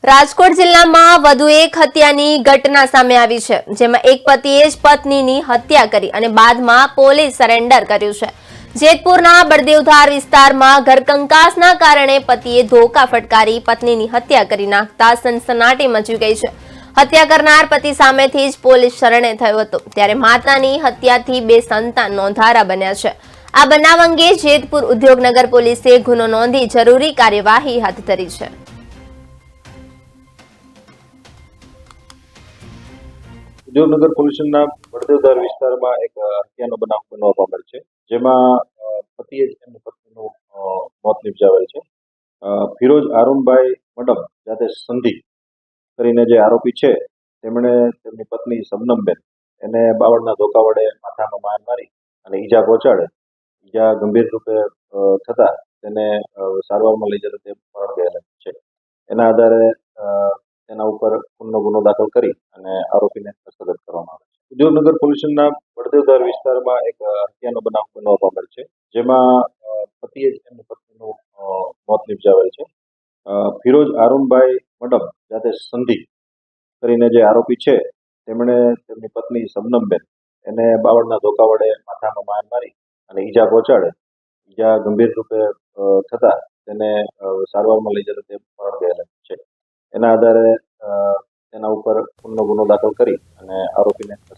રાજકોટ જિલ્લામાં વધુ એક હત્યાની ઘટના સામે આવી છે, જેમાં એક પતિએ જ પત્નીની હત્યા કરી અને બાદમાં પોલીસ સરેન્ડર કર્યું છે। જેતપુરના બળદેવધાર વિસ્તારમાં ઘરકંકાસના કારણે પતિએ ધોકા ફટકારી પત્નીની હત્યા કરી નાખતા સનસનાટી મચી ગઈ છે। હત્યા કરનાર પતિ સામેથી જ પોલીસ શરણે થયો હતો, ત્યારે માતાની હત્યાથી 2 સંતાન નોંધારા બન્યા છે। આ બનાવ અંગે જેતપુર ઉદ્યોગનગર પોલીસે ગુનો નોંધી જરૂરી કાર્યવાહી હાથ ધરી છે। ઉદ્યોગનગર પોલીસના બળદેવધાર વિસ્તારમાં એક હત્યાનો બનાવ બનવા પામેલ છે, જેમાં પતિએ જ એમની પત્નીનું મોત નિપજાવેલ છે। ફિરોજ આરુણભાઈ મડમ જાતે સંધી કરીને જે આરોપી છે, તેમણે તેમની પત્ની શબનમબેન એને બાવળના ધોકા વડે માથામાં માર મારી અને ઈજા પહોંચાડે, ઈજા ગંભીર રૂપે થતા તેને સારવારમાં લઈ જતા તે મરણ ગયેલા છે। એના આધારે તેના ઉપર ખૂનનો ગુનો દાખલ કરી અને આરોપીને હસ્તગત કરવામાં આવે છે। ઉદ્યોગનગર પોલીસના બળદેવધાર વિસ્તારમાં એક હત્યાનો બનાવ બનવા પામેલ છે, જેમાં પતિએ જ એમની પત્નીનું મોત નિપજાવેલ છે। ફિરોજ આરુણભાઈ મડમ જાતે સંધી કરીને જે આરોપી છે, તેમણે તેમની પત્ની શબનમબેન એને બાવળના ધોકા વડે માથામાં માર મારી અને ઈજા પહોંચાડે, ઈજા ગંભીર રૂપે થતા તેને સારવારમાં લઈ જતા તે મરણ ગયેલા છે। એના આધારે તેના ઉપર ખૂનનો ગુનો દાખલ કરી અને આરોપીને